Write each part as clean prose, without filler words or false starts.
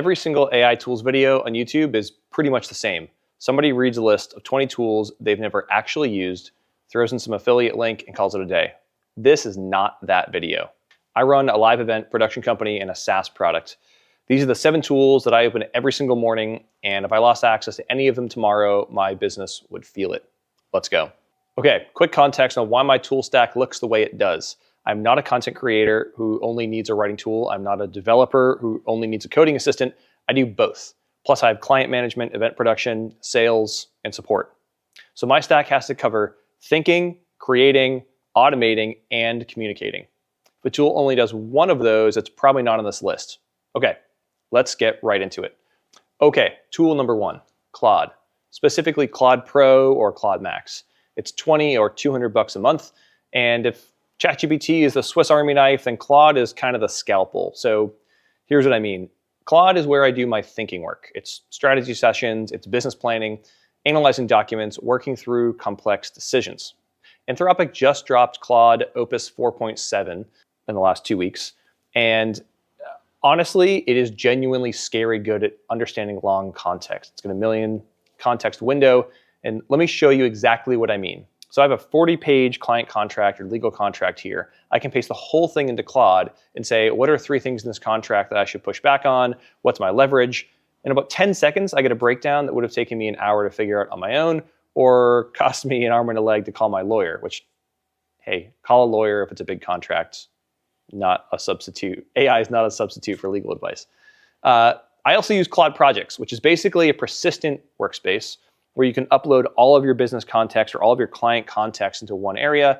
every single AI tools video on YouTube is pretty much the same. Somebody reads a list of 20 tools they've never actually used, throws in some affiliate link, and calls it a day. This is not that video. I run a live event production company and a SaaS product. These are the 7 tools that I open every single morning, and if I lost access to any of them tomorrow, my business would feel it. Let's go. Okay, quick context on why my tool stack looks the way it does. I'm not a content creator who only needs a writing tool. I'm not a developer who only needs a coding assistant. I do both. Plus I have client management, event production, sales, and support. So my stack has to cover thinking, creating, automating, and communicating. If a tool only does one of those, it's probably not on this list. Okay, let's get right into it. Okay, tool number 1, Claude. Specifically Claude Pro or Claude Max. It's $20 or $200 a month. And if ChatGPT is the Swiss Army knife, then Claude is kind of the scalpel. So here's what I mean. Claude is where I do my thinking work. It's strategy sessions, it's business planning, analyzing documents, working through complex decisions. Anthropic just dropped Claude Opus 4.7 in the last 2 weeks. And honestly, it is genuinely scary good at understanding long context. It's got a million context window. And let me show you exactly what I mean. So I have a 40-page client contract or legal contract here. I can paste the whole thing into Claude and say, what are 3 things in this contract that I should push back on? What's my leverage? In about 10 seconds, I get a breakdown that would have taken me an hour to figure out on my own or cost me an arm and a leg to call my lawyer, which, hey, call a lawyer if it's a big contract, not a substitute. AI is not a substitute for legal advice. I also use Claude Projects, which is basically a persistent workspace where you can upload all of your business context or all of your client context into one area,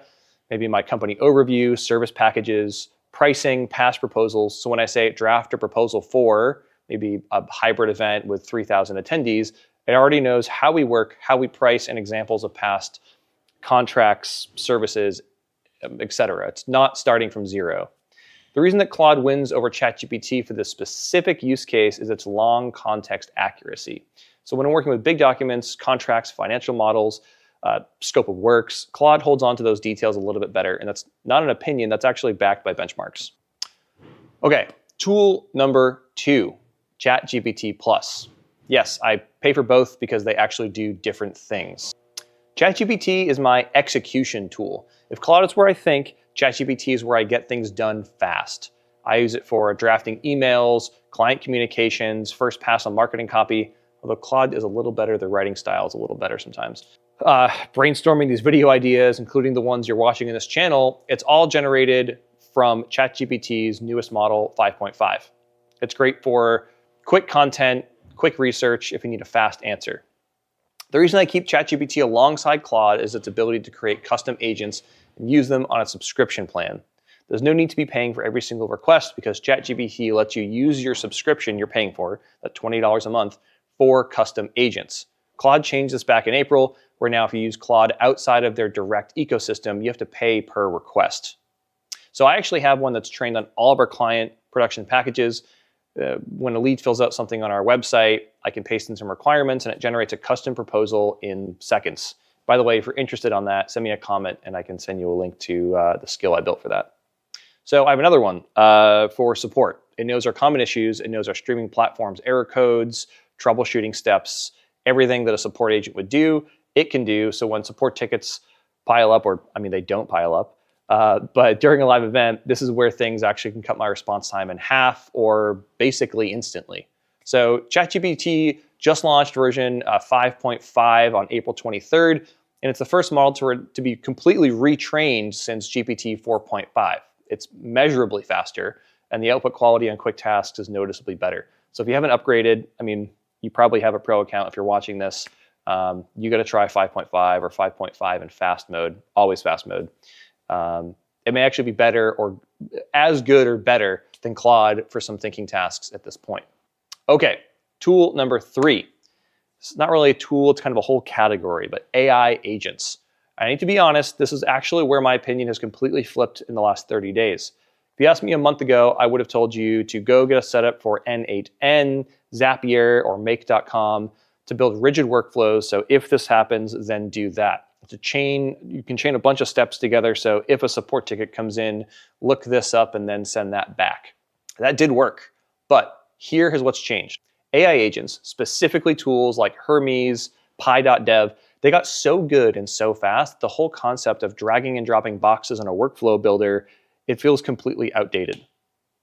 maybe my company overview, service packages, pricing, past proposals. So when I say draft a proposal for maybe a hybrid event with 3,000 attendees, it already knows how we work, how we price, and examples of past contracts, services, etc. It's not starting from zero. The reason that Claude wins over ChatGPT for this specific use case is its long context accuracy. So when I'm working with big documents, contracts, financial models, scope of works, Claude holds on to those details a little bit better. And that's not an opinion, that's actually backed by benchmarks. Okay, tool number 2, ChatGPT Plus. Yes, I pay for both because they actually do different things. ChatGPT is my execution tool. If Claude is where I think, ChatGPT is where I get things done fast. I use it for drafting emails, client communications, first pass on marketing copy, although Claude is a little better, the writing style is a little better sometimes. Brainstorming these video ideas, including the ones you're watching in this channel, it's all generated from ChatGPT's newest model, 5.5. It's great for quick content, quick research if you need a fast answer. The reason I keep ChatGPT alongside Claude is its ability to create custom agents and use them on a subscription plan. There's no need to be paying for every single request because ChatGPT lets you use your subscription you're paying for, that $20 a month, for custom agents. Claude changed this back in April, where now if you use Claude outside of their direct ecosystem, you have to pay per request. So I actually have one that's trained on all of our client production packages. When a lead fills out something on our website, I can paste in some requirements and it generates a custom proposal in seconds. By the way, if you're interested on that, send me a comment and I can send you a link to the skill I built for that. So I have another one for support. It knows our common issues. It knows our streaming platforms, error codes, troubleshooting steps, everything that a support agent would do, it can do. So when support tickets pile up, or I mean, they don't pile up, but during a live event, this is where things actually can cut my response time in half or basically instantly. So ChatGPT just launched version 5.5 on April 23rd, and it's the first model to be completely retrained since GPT 4.5. It's measurably faster, and the output quality on quick tasks is noticeably better. So if you haven't upgraded, I mean, you probably have a pro account if you're watching this. You got to try 5.5 or 5.5 in fast mode, always fast mode. It may actually be better or as good or better than Claude for some thinking tasks at this point. Okay, tool number 3. It's not really a tool, it's kind of a whole category, but AI agents. I need to be honest, this is actually where my opinion has completely flipped in the last 30 days. If you asked me a month ago, I would have told you to go get a setup for N8N, Zapier, or Make.com to build rigid workflows. So if this happens, then do that. It's a chain, you can chain a bunch of steps together. So if a support ticket comes in, look this up and then send that back. That did work, but here is what's changed. AI agents, specifically tools like Hermes, pi.dev, they got so good and so fast, the whole concept of dragging and dropping boxes on a workflow builder, it feels completely outdated.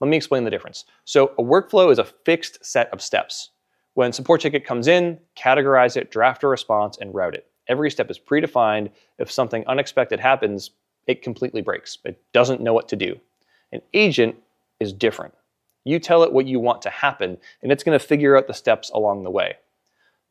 Let me explain the difference. So a workflow is a fixed set of steps. When a support ticket comes in, categorize it, draft a response, and route it. Every step is predefined. If something unexpected happens, it completely breaks. It doesn't know what to do. An agent is different. You tell it what you want to happen, and it's going to figure out the steps along the way.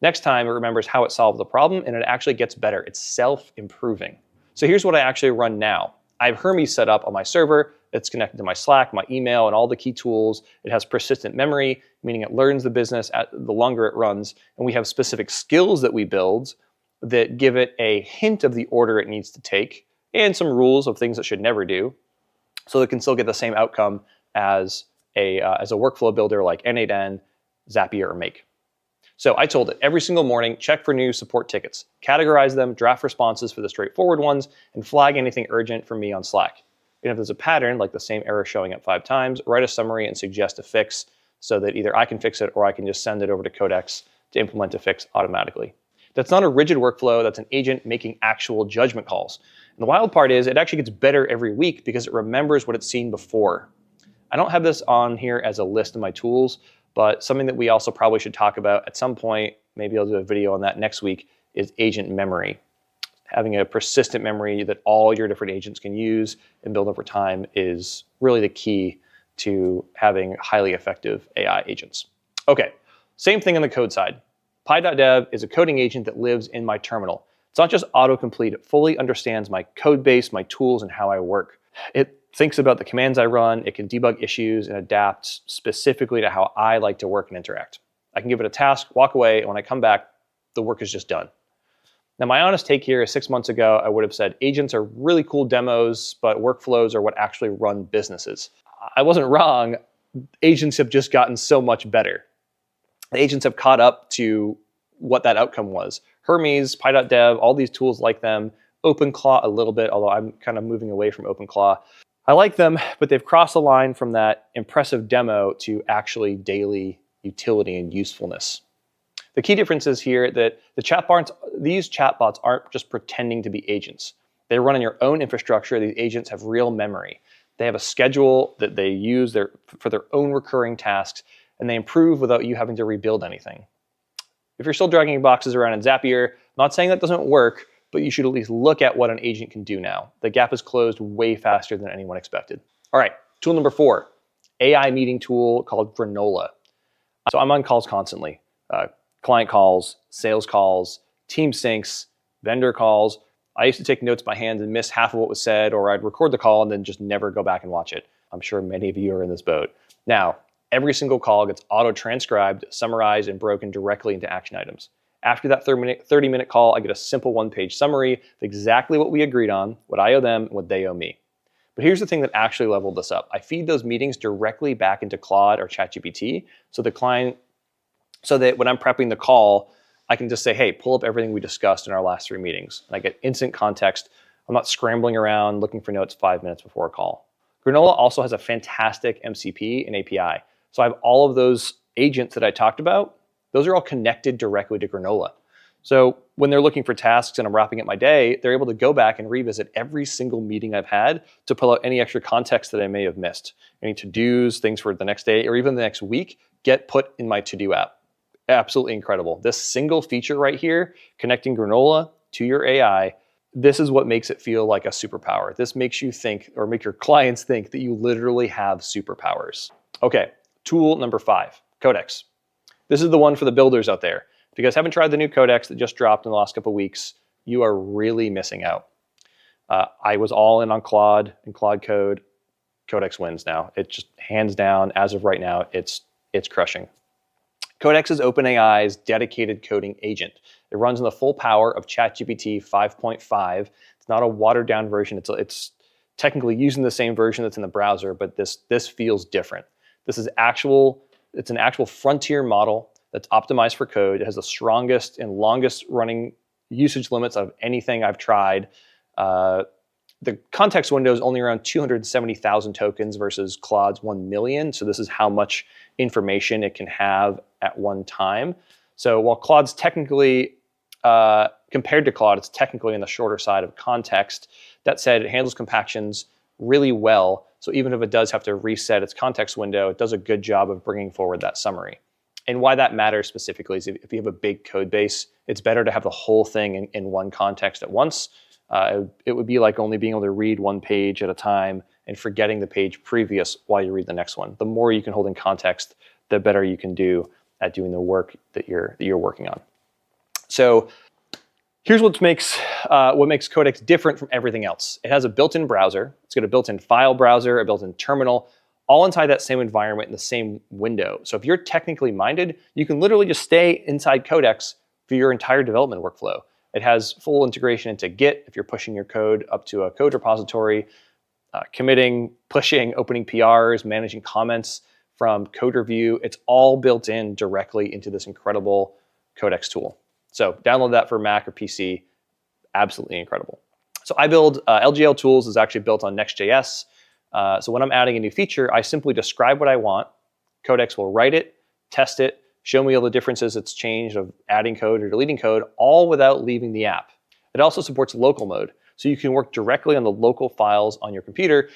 Next time, it remembers how it solved the problem, and it actually gets better. It's self-improving. So here's what I actually run now. I have Hermes set up on my server. It's connected to my Slack, my email, and all the key tools. It has persistent memory, meaning it learns the business the longer it runs. And we have specific skills that we build that give it a hint of the order it needs to take and some rules of things it should never do, so it can still get the same outcome as a workflow builder like N8N, Zapier, or Make. So I told it every single morning, check for new support tickets, categorize them, draft responses for the straightforward ones, and flag anything urgent for me on Slack. And if there's a pattern, like the same error showing up 5 times, write a summary and suggest a fix so that either I can fix it or I can just send it over to Codex to implement a fix automatically. That's not a rigid workflow, that's an agent making actual judgment calls. And the wild part is it actually gets better every week because it remembers what it's seen before. I don't have this on here as a list of my tools, but something that we also probably should talk about at some point, maybe I'll do a video on that next week, is agent memory. Having a persistent memory that all your different agents can use and build over time is really the key to having highly effective AI agents. Okay, same thing on the code side. Pi.dev is a coding agent that lives in my terminal. It's not just autocomplete, it fully understands my code base, my tools, and how I work. It thinks about the commands I run, it can debug issues and adapt specifically to how I like to work and interact. I can give it a task, walk away, and when I come back, the work is just done. Now, my honest take here is 6 months ago, I would have said agents are really cool demos, but workflows are what actually run businesses. I wasn't wrong. Agents have just gotten so much better. The agents have caught up to what that outcome was. Hermes, pi.dev, all these tools like them, OpenClaw a little bit, although I'm kind of moving away from OpenClaw. I like them, but they've crossed the line from that impressive demo to actually daily utility and usefulness. The key difference is here that these chatbots aren't just pretending to be agents. They run on your own infrastructure. These agents have real memory. They have a schedule that they use for their own recurring tasks, and they improve without you having to rebuild anything. If you're still dragging boxes around in Zapier, I'm not saying that doesn't work, but you should at least look at what an agent can do now. The gap is closed way faster than anyone expected. All right, tool number 4, AI meeting tool called Granola. So I'm on calls constantly. Client calls, sales calls, team syncs, vendor calls. I used to take notes by hand and miss half of what was said, or I'd record the call and then just never go back and watch it. I'm sure many of you are in this boat. Now, every single call gets auto-transcribed, summarized, and broken directly into action items. After that 30-minute call, I get a simple 1-page summary of exactly what we agreed on, what I owe them, and what they owe me. But here's the thing that actually leveled this up. I feed those meetings directly back into Claude or ChatGPT, so that when I'm prepping the call, I can just say, hey, pull up everything we discussed in our last 3 meetings. And I get instant context. I'm not scrambling around looking for notes 5 minutes before a call. Granola also has a fantastic MCP and API. So I have all of those agents that I talked about. Those are all connected directly to Granola. So when they're looking for tasks and I'm wrapping up my day, they're able to go back and revisit every single meeting I've had to pull out any extra context that I may have missed. Any to-dos, things for the next day, or even the next week, get put in my to-do app. Absolutely incredible. This single feature right here, connecting Granola to your AI, this is what makes it feel like a superpower. This makes you think, or make your clients think, that you literally have superpowers. Okay, tool number 5, Codex. This is the one for the builders out there. If you guys haven't tried the new Codex that just dropped in the last couple of weeks, you are really missing out. I was all in on Claude and Claude Code. Codex wins now. It just hands down, as of right now, it's crushing. Codex is OpenAI's dedicated coding agent. It runs on the full power of ChatGPT 5.5. It's not a watered down version. It's technically using the same version that's in the browser, but this feels different. It's an actual frontier model that's optimized for code. It has the strongest and longest running usage limits of anything I've tried. The context window is only around 270,000 tokens versus Claude's 1 million. So this is how much information it can have at one time. So while Claude's technically, compared to Claude, it's technically on the shorter side of context. That said, it handles compactions really well. So even if it does have to reset its context window, it does a good job of bringing forward that summary. And why that matters specifically is if you have a big code base, it's better to have the whole thing in one context at once. It would be like only being able to read one page at a time and forgetting the page previous while you read the next one. The more you can hold in context, the better you can do at doing the work that you're working on. So here's what makes Codex different from everything else. It has a built-in browser. It's got a built-in file browser, a built-in terminal, all inside that same environment in the same window. So if you're technically minded, you can literally just stay inside Codex for your entire development workflow. It has full integration into Git if you're pushing your code up to a code repository, committing, pushing, opening PRs, managing comments from code review. It's all built in directly into this incredible Codex tool. So download that for Mac or PC. Absolutely incredible. So I build LGL tools is actually built on Next.js. So when I'm adding a new feature, I simply describe what I want. Codex will write it, test it, show me all the differences it's changed of adding code or deleting code, all without leaving the app. It also supports local mode, so you can work directly on the local files on your computer.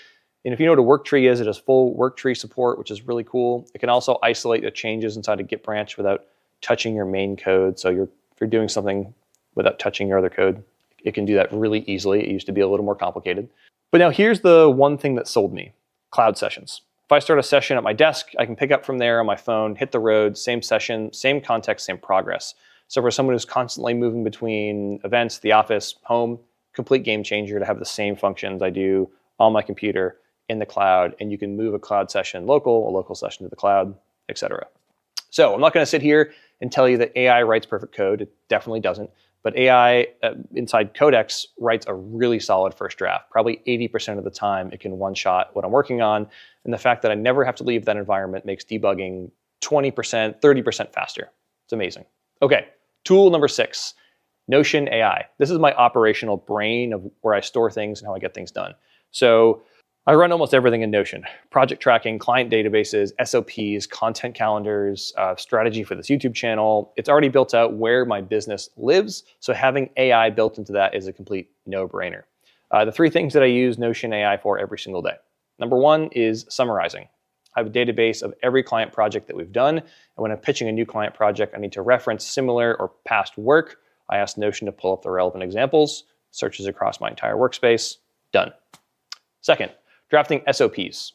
And if you know what a work tree is, it has full work tree support, which is really cool. It can also isolate the changes inside a Git branch without touching your main code. So if you're doing something without touching your other code, it can do that really easily. It used to be a little more complicated. But now here's the one thing that sold me: cloud sessions. If I start a session at my desk, I can pick up from there on my phone, hit the road, same session, same context, same progress. So for someone who's constantly moving between events, the office, home, complete game changer to have the same functions I do on my computer in the cloud. And you can move a cloud session local, a local session to the cloud, etc. So I'm not going to sit here and tell you that AI writes perfect code. It definitely doesn't. But AI inside Codex writes a really solid first draft. Probably 80% of the time it can one-shot what I'm working on. And the fact that I never have to leave that environment makes debugging 20%, 30% faster. It's amazing. Okay, tool number 6, Notion AI. This is my operational brain of where I store things and how I get things done. So I run almost everything in Notion: project tracking, client databases, SOPs, content calendars, strategy for this YouTube channel. It's already built out where my business lives, so having AI built into that is a complete no-brainer. The 3 things that I use Notion AI for every single day. Number 1 is summarizing. I have a database of every client project that we've done, and when I'm pitching a new client project, I need to reference similar or past work. I ask Notion to pull up the relevant examples, searches across my entire workspace, done. Second, drafting SOPs.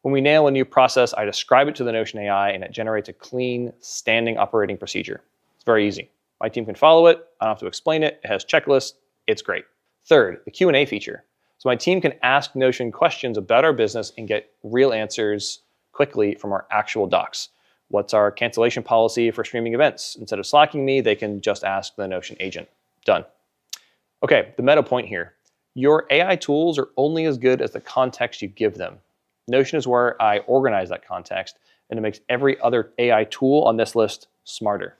When we nail a new process, I describe it to the Notion AI and it generates a clean, standing operating procedure. It's very easy. My team can follow it. I don't have to explain it. It has checklists. It's great. Third, the Q&A feature. So my team can ask Notion questions about our business and get real answers quickly from our actual docs. What's our cancellation policy for streaming events? Instead of slacking me, they can just ask the Notion agent. Done. Okay, the meta point here. Your AI tools are only as good as the context you give them. Notion is where I organize that context, and it makes every other AI tool on this list smarter.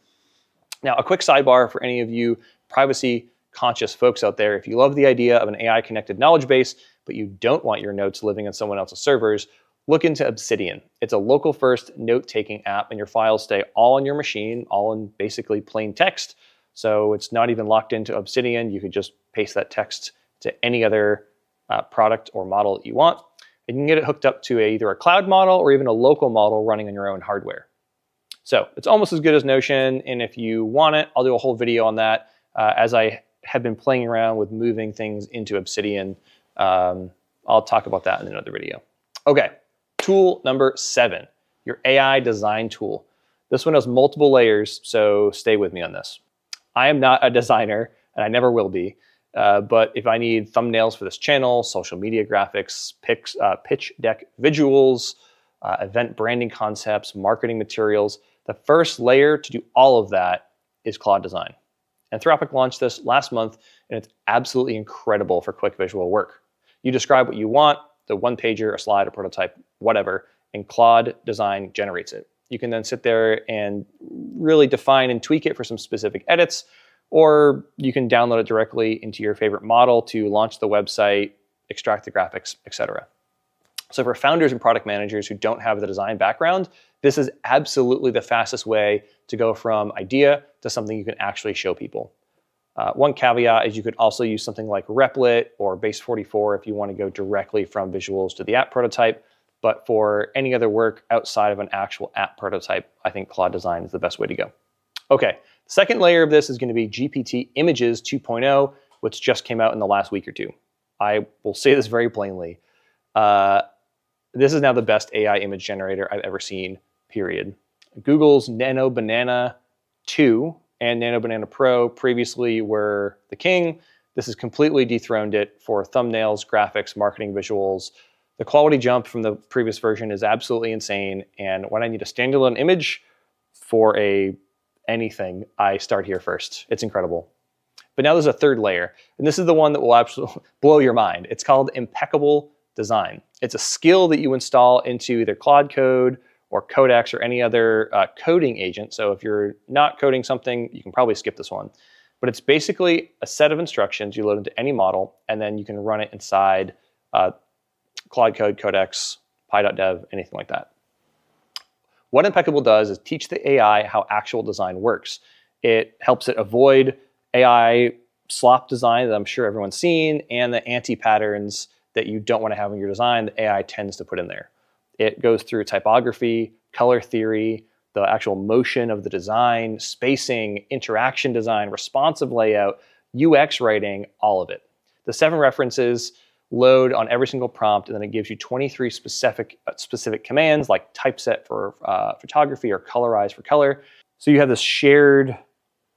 Now, a quick sidebar for any of you privacy-conscious folks out there: if you love the idea of an AI-connected knowledge base, but you don't want your notes living on someone else's servers, look into Obsidian. It's a local-first note-taking app, and your files stay all on your machine, all in basically plain text. So it's not even locked into Obsidian. You could just paste that text to any other product or model that you want. And you can get it hooked up to either a cloud model or even a local model running on your own hardware. So it's almost as good as Notion, and if you want it, I'll do a whole video on that as I have been playing around with moving things into Obsidian. I'll talk about that in another video. Okay, tool number 7, your AI design tool. This one has multiple layers, so stay with me on this. I am not a designer, and I never will be. But if I need thumbnails for this channel, social media graphics, pitch deck visuals, event branding concepts, marketing materials, the first layer to do all of that is Claude Design. Anthropic launched this last month, and it's absolutely incredible for quick visual work. You describe what you want, the one-pager, a slide, a prototype, whatever, and Claude Design generates it. You can then sit there and really define and tweak it for some specific edits, or you can download it directly into your favorite model to launch the website extract the graphics, etc. So for founders and product managers who don't have the design background, this is absolutely the fastest way to go from idea to something you can actually show people. One caveat is you could also use something like Replit or Base44 if you want to go directly from visuals to the app prototype. But for any other work outside of an actual app prototype, I think Claude Design is the best way to go. Okay, the second layer of this is going to be GPT Images 2.0, which just came out in the last week or two. I will say this very plainly. This is now the best AI image generator I've ever seen, period. Google's Nano Banana 2 and Nano Banana Pro previously were the king. This has completely dethroned it for thumbnails, graphics, marketing visuals. The quality jump from the previous version is absolutely insane. And when I need a standalone image for anything, I start here first. It's incredible. But now there's a third layer, and this is the one that will absolutely blow your mind. It's called Impeccable Design. It's a skill that you install into either Claude Code or Codex or any other coding agent. So if you're not coding something, you can probably skip this one. But it's basically a set of instructions you load into any model, and then you can run it inside Claude Code, Codex, pi.dev, anything like that. What Impeccable does is teach the AI how actual design works. It helps it avoid AI slop design that I'm sure everyone's seen and the anti-patterns that you don't want to have in your design that AI tends to put in there. It goes through typography, color theory, the actual motion of the design, spacing, interaction design, responsive layout, UX writing, all of it. The 7 references load on every single prompt, and then it gives you 23 specific commands like typeset for photography or colorize for color. So you have this shared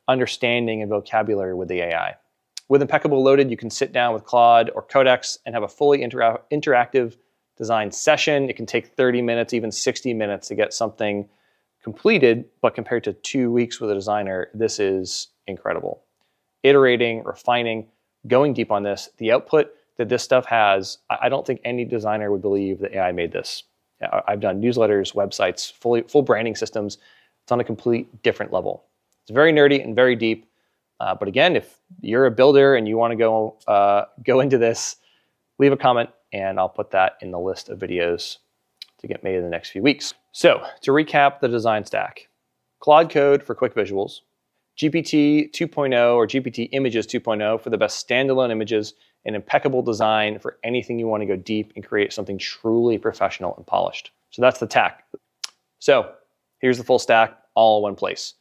understanding and vocabulary with the AI. With Impeccable loaded, you can sit down with Claude or Codex and have a fully interactive design session. It can take 30 minutes, even 60 minutes to get something completed, but compared to 2 weeks with a designer, this is incredible. Iterating, refining, going deep on this, the output that this stuff has, I don't think any designer would believe that AI made this. I've done newsletters, websites, full branding systems. It's on a complete different level. It's very nerdy and very deep. But again, if you're a builder and you want to go into this, leave a comment and I'll put that in the list of videos to get made in the next few weeks. So to recap the design stack, Claude Code for quick visuals, GPT 2.0 or GPT Images 2.0 for the best standalone images, and Impeccable Design for anything you want to go deep and create something truly professional and polished. So that's the tack. So here's the full stack all in one place.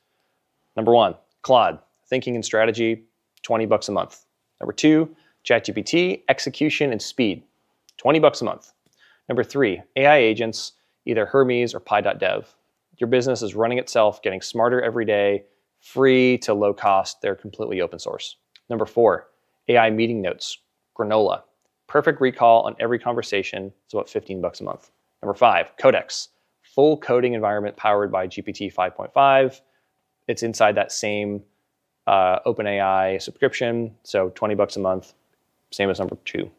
Number 1, Claude, thinking and strategy, $20 a month. Number 2, ChatGPT, execution and speed, $20 a month. Number 3, AI agents, either Hermes or pi.dev. Your business is running itself, getting smarter every day, free to low cost. They're completely open source. Number 4, AI meeting notes, Granola. Perfect recall on every conversation. It's about $15 a month. Number 5, Codex, full coding environment powered by GPT 5.5. It's inside that same OpenAI subscription, so $20 a month, same as number 2.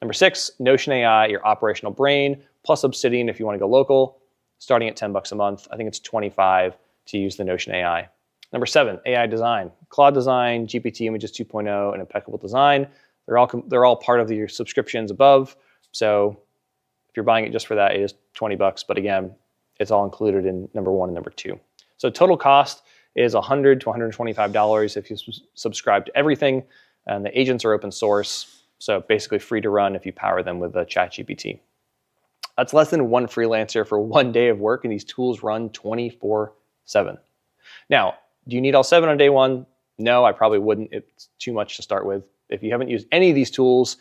Number 6, Notion AI, your operational brain, plus Obsidian if you want to go local, starting at $10 a month. I think it's $25 to use the Notion AI. Number 7, AI design, Claude Design, GPT Images 2.0, and Impeccable Design. They're all part of your subscriptions above. So if you're buying it just for that, it is $20. But again, it's all included in number 1 and number 2. So total cost is $100 to $125 if you subscribe to everything. And the agents are open source. So basically free to run if you power them with ChatGPT. That's less than one freelancer for 1 day of work, and these tools run 24/7. Now, do you need all 7 on day 1? No, I probably wouldn't. It's too much to start with. If you haven't used any of these tools,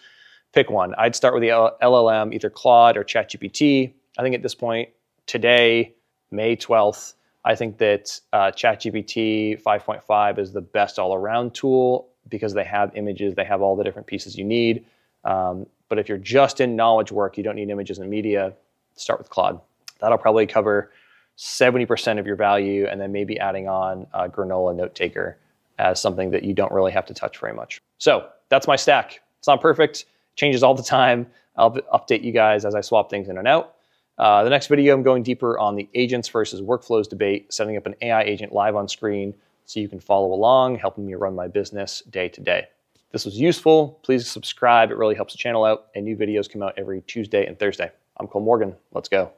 pick one. I'd start with the LLM, either Claude or ChatGPT. I think at this point, today, May 12th, I think that ChatGPT 5.5 is the best all-around tool because they have images, they have all the different pieces you need. But if you're just in knowledge work, you don't need images and media, start with Claude. That'll probably cover 70% of your value, and then maybe adding on Granola Note Taker as something that you don't really have to touch very much. So that's my stack. It's not perfect, changes all the time. I'll update you guys as I swap things in and out. The next video, I'm going deeper on the agents versus workflows debate, setting up an AI agent live on screen so you can follow along, helping me run my business day to day. this was useful, please subscribe. It really helps the channel out, and new videos come out every Tuesday and Thursday. I'm Cole Morgan. Let's go.